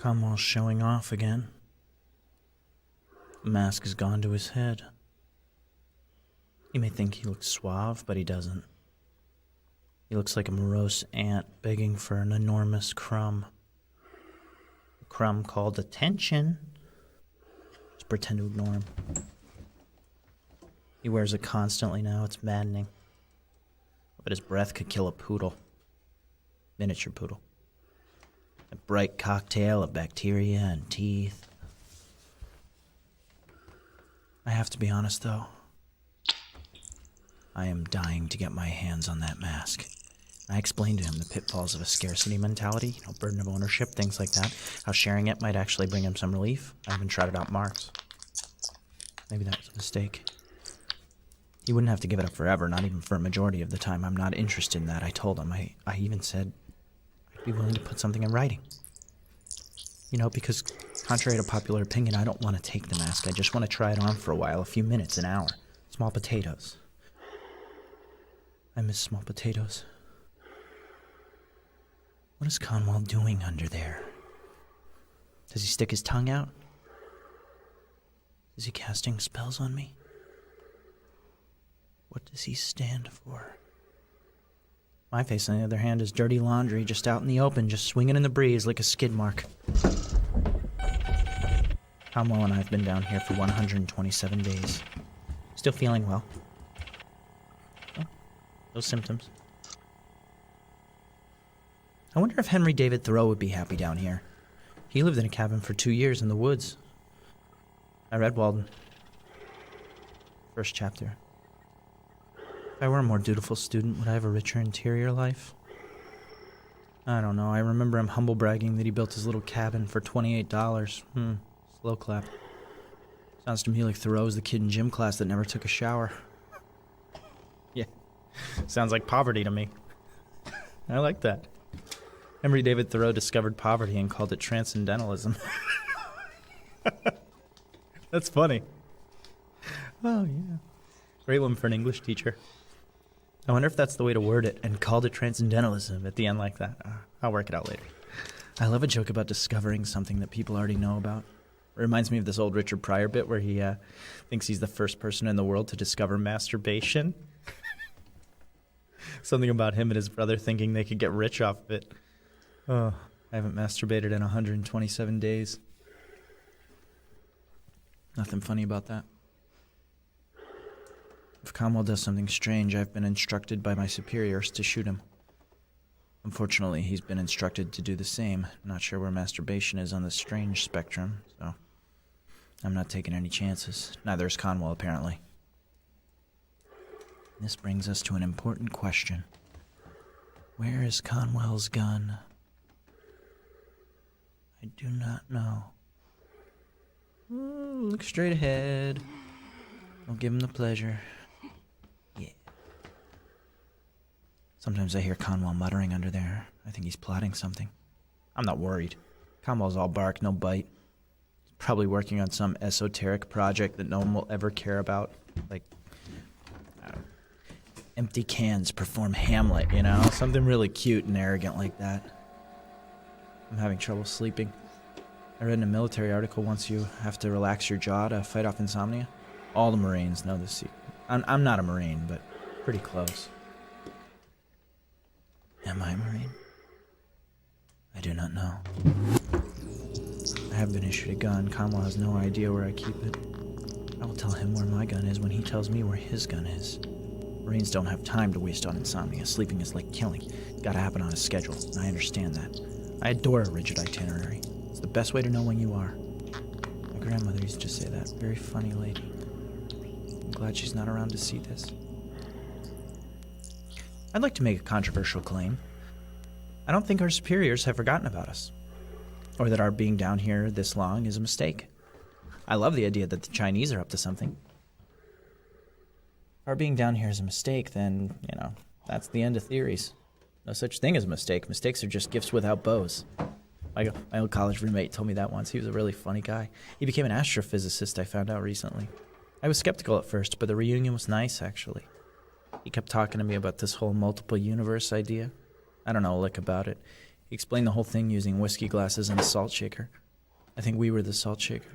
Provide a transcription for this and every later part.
Cromwell's showing off again. The mask has gone to his head. You may think he looks suave, but he doesn't. He looks like a morose ant begging for an enormous crumb. A crumb called attention. Just pretend to ignore him. He wears it constantly now, it's maddening. But his breath could kill a poodle. Miniature poodle. A bright cocktail of bacteria and teeth. I have to be honest, though. I am dying to get my hands on that mask. I explained to him the pitfalls of a scarcity mentality, burden of ownership, things like that. How sharing it might actually bring him some relief. I even trotted out marks. Maybe that was a mistake. He wouldn't have to give it up forever, not even for a majority of the time. I'm not interested in that, I told him. I even said I'd be willing to put something in writing. Because contrary to popular opinion, I don't want to take the mask. I just want to try it on for a while, a few minutes, an hour. Small potatoes. I miss small potatoes. What is Conwell doing under there? Does he stick his tongue out? Is he casting spells on me? What does he stand for? My face, on the other hand, is dirty laundry, just out in the open, just swinging in the breeze like a skid mark. Conwell and I have been down here for 127 days. Still feeling well. Oh, those symptoms. I wonder if Henry David Thoreau would be happy down here. He lived in a cabin for 2 years in the woods. I read Walden. First chapter. If I were a more dutiful student, would I have a richer interior life? I don't know. I remember him humble bragging that he built his little cabin for $28. Slow clap. Sounds to me like Thoreau's the kid in gym class that never took a shower. Yeah. Sounds like poverty to me. I like that. Henry David Thoreau discovered poverty and called it transcendentalism. That's funny. Oh, yeah. Great one for an English teacher. I wonder if that's the way to word it, and called it transcendentalism at the end like that. I'll work it out later. I love a joke about discovering something that people already know about. It reminds me of this old Richard Pryor bit where he thinks he's the first person in the world to discover masturbation. Something about him and his brother thinking they could get rich off of it. Oh, I haven't masturbated in 127 days. Nothing funny about that. If Conwell does something strange, I've been instructed by my superiors to shoot him. Unfortunately, he's been instructed to do the same. Not sure where masturbation is on the strange spectrum, so I'm not taking any chances. Neither is Conwell, apparently. This brings us to an important question. Where is Conwell's gun? I do not know. Ooh, look straight ahead. Don't give him the pleasure. Yeah. Sometimes I hear Conwell muttering under there. I think he's plotting something. I'm not worried. Conwell's all bark, no bite. He's probably working on some esoteric project that no one will ever care about. Like, empty cans perform Hamlet, Something really cute and arrogant like that. I'm having trouble sleeping. I read in a military article once you have to relax your jaw to fight off insomnia. All the Marines know this secret. I'm not a Marine, but pretty close. Am I a Marine? I do not know. I have been issued a gun. Conwell has no idea where I keep it. I will tell him where my gun is when he tells me where his gun is. Marines don't have time to waste on insomnia. Sleeping is like killing. It's gotta happen on a schedule, and I understand that. I adore a rigid itinerary. It's the best way to know when you are. My grandmother used to say that. Very funny lady. I'm glad she's not around to see this. I'd like to make a controversial claim. I don't think our superiors have forgotten about us, or that our being down here this long is a mistake. I love the idea that the Chinese are up to something. If our being down here is a mistake, then, that's the end of theories. No such thing as a mistake. Mistakes are just gifts without bows. My old college roommate told me that once. He was a really funny guy. He became an astrophysicist, I found out recently. I was skeptical at first, but the reunion was nice, actually. He kept talking to me about this whole multiple universe idea. I don't know a lick about it. He explained the whole thing using whiskey glasses and a salt shaker. I think we were the salt shaker.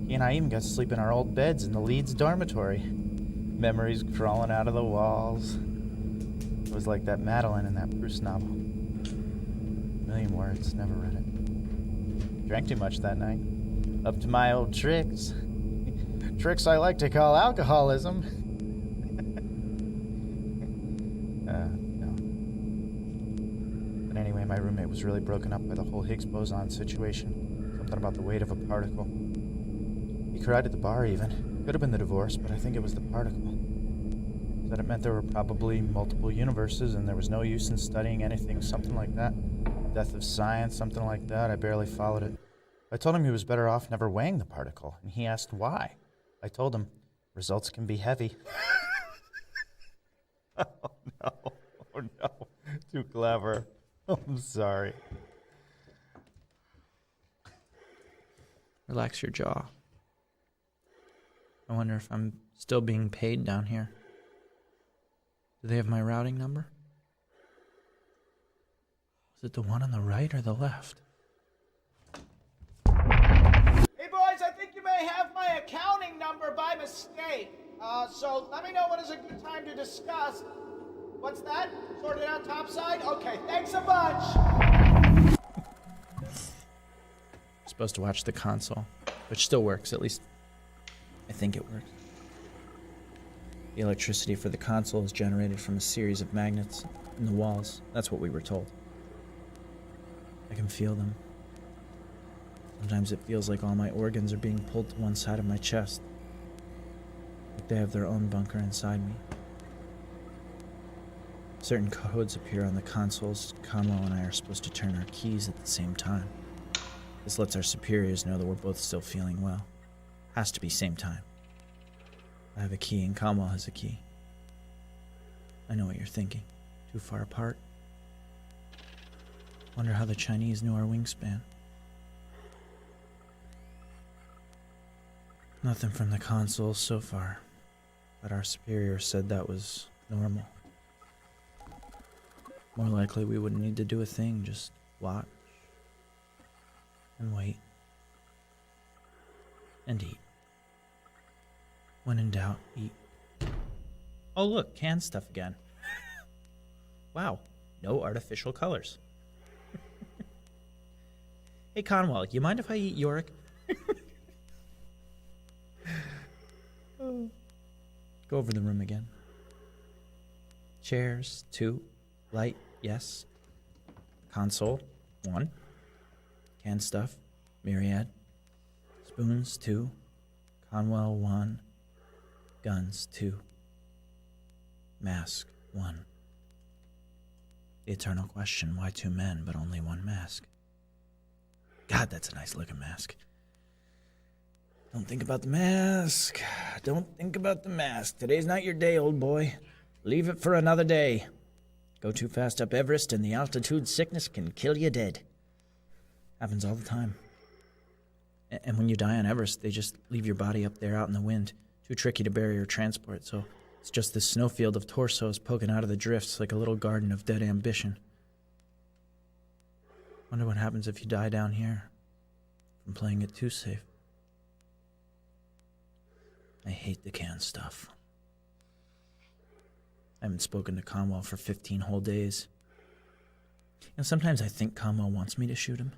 He and I even got to sleep in our old beds in the Leeds dormitory. Memories crawling out of the walls. It was like that Madeline in that Proust novel. A million words, never read it. Drank too much that night. Up to my old tricks. Tricks I like to call alcoholism. No. But anyway, my roommate was really broken up by the whole Higgs boson situation. Something about the weight of a particle. He cried at the bar even. Could have been the divorce, but I think it was the particle. Said it meant there were probably multiple universes and there was no use in studying anything, something like that. Death of science, something like that. I barely followed it. I told him he was better off never weighing the particle, and he asked why. I told him, results can be heavy. Oh no, too clever. I'm sorry. Relax your jaw. I wonder if I'm still being paid down here. Do they have my routing number? Is it the one on the right or the left? Hey boys, I think you may have my accounting number by mistake. So let me know when is a good time to discuss. What's that? Sort it out topside? Okay, thanks a bunch. Supposed to watch the console, which still works, at least I think it works. The electricity for the console is generated from a series of magnets in the walls. That's what we were told. I can feel them. Sometimes it feels like all my organs are being pulled to one side of my chest. Like they have their own bunker inside me. Certain codes appear on the consoles. Conwell and I are supposed to turn our keys at the same time. This lets our superiors know that we're both still feeling well. Has to be same time. I have a key and Conwell has a key. I know what you're thinking. Too far apart. Wonder how the Chinese knew our wingspan. Nothing from the consoles so far, but our superior said that was normal. More likely we wouldn't need to do a thing, just watch and wait and eat. When in doubt, eat. Oh look, canned stuff again. Wow, no artificial colors. Hey Conwell, you mind if I eat Yorick? Go over the room again. Chairs, 2. Light, yes. Console, 1. Canned stuff, myriad. Spoons, 2. Conwell, 1. Guns, 2. Mask, 1. The eternal question, why 2 men but only 1 mask? God, that's a nice looking mask. Don't think about the mask. Don't think about the mask. Today's not your day, old boy. Leave it for another day. Go too fast up Everest and the altitude sickness can kill you dead. Happens all the time. And when you die on Everest, they just leave your body up there out in the wind. Too tricky to bury or transport, so it's just this snowfield of torsos poking out of the drifts like a little garden of dead ambition. Wonder what happens if you die down here from playing it too safe. I hate the canned stuff. I haven't spoken to Conwell for 15 whole days. And sometimes I think Conwell wants me to shoot him,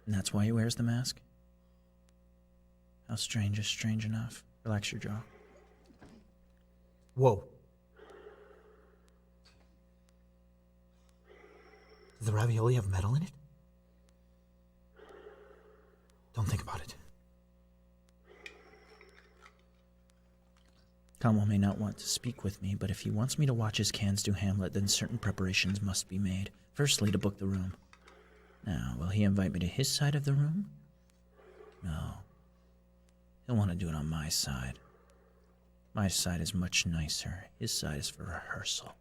and that's why he wears the mask. How strange is strange enough. Relax your jaw. Whoa. Does the ravioli have metal in it? Don't think about it. Conwell may not want to speak with me, but if he wants me to watch his cans do Hamlet, then certain preparations must be made. Firstly, to book the room. Now, will he invite me to his side of the room? No. He'll want to do it on my side. My side is much nicer. His side is for rehearsal.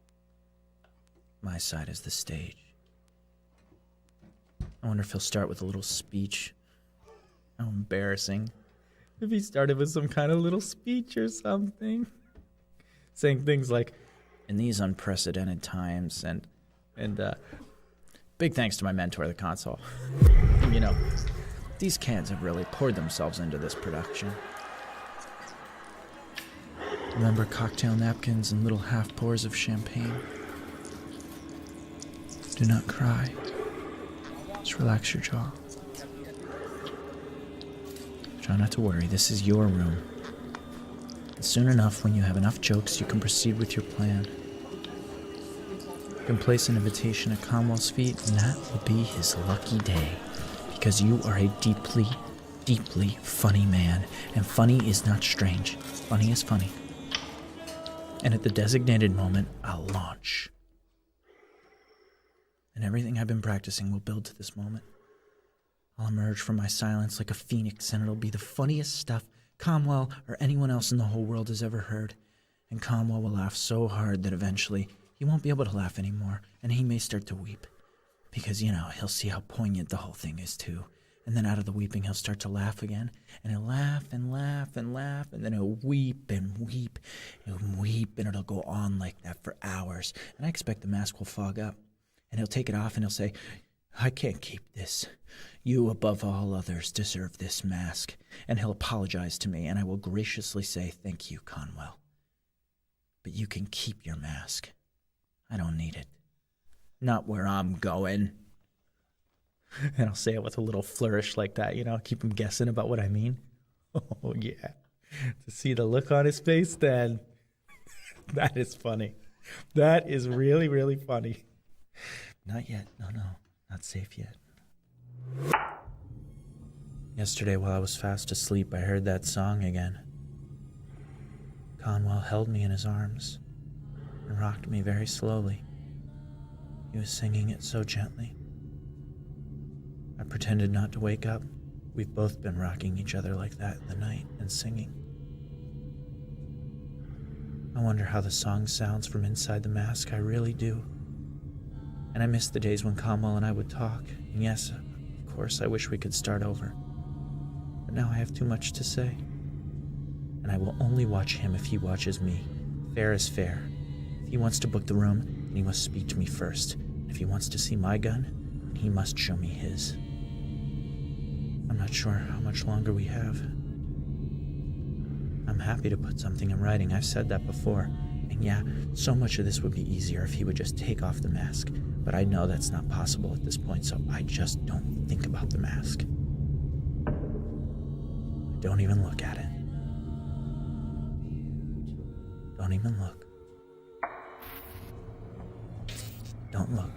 My side is the stage. I wonder if he'll start with a little speech. How embarrassing. If he started with some kind of little speech or something. Saying things like, in these unprecedented times, and Big thanks to my mentor, the console. You know, these cans have really poured themselves into this production. Remember cocktail napkins and little half pours of champagne? Do not cry. Just relax your jaw. Try not to worry, this is your room. And soon enough, when you have enough jokes, you can proceed with your plan. You can place an invitation at Conwell's feet, and that will be his lucky day. Because you are a deeply, deeply funny man. And funny is not strange. Funny is funny. And at the designated moment, I'll launch. And everything I've been practicing will build to this moment. I'll emerge from my silence like a phoenix, and it'll be the funniest stuff Conwell or anyone else in the whole world has ever heard. And Conwell will laugh so hard that eventually he won't be able to laugh anymore, and he may start to weep. Because, you know, he'll see how poignant the whole thing is too. And then out of the weeping, he'll start to laugh again. And he'll laugh and laugh and laugh, and then he'll weep and weep and weep, and it'll go on like that for hours. And I expect the mask will fog up. And he'll take it off and he'll say, I can't keep this. You, above all others, deserve this mask. And he'll apologize to me, and I will graciously say, thank you, Conwell. But you can keep your mask. I don't need it. Not where I'm going. And I'll say it with a little flourish like that, you know, keep him guessing about what I mean. Oh, yeah. To see the look on his face, then that is funny. That is really, really funny. Not yet. No, not safe yet. Yesterday, while I was fast asleep, I heard that song again. Conwell held me in his arms and rocked me very slowly. He was singing it so gently. I pretended not to wake up. We've both been rocking each other like that in the night and singing. I wonder how the song sounds from inside the mask. I really do. And I miss the days when Conwell and I would talk. And yes, of course, I wish we could start over. But now I have too much to say. And I will only watch him if he watches me. Fair is fair. If he wants to book the room, then he must speak to me first. And if he wants to see my gun, then he must show me his. I'm not sure how much longer we have. I'm happy to put something in writing. I've said that before. And yeah, so much of this would be easier if he would just take off the mask. But I know that's not possible at this point, so I just don't think about the mask. I don't even look at it. Don't even look. Don't look.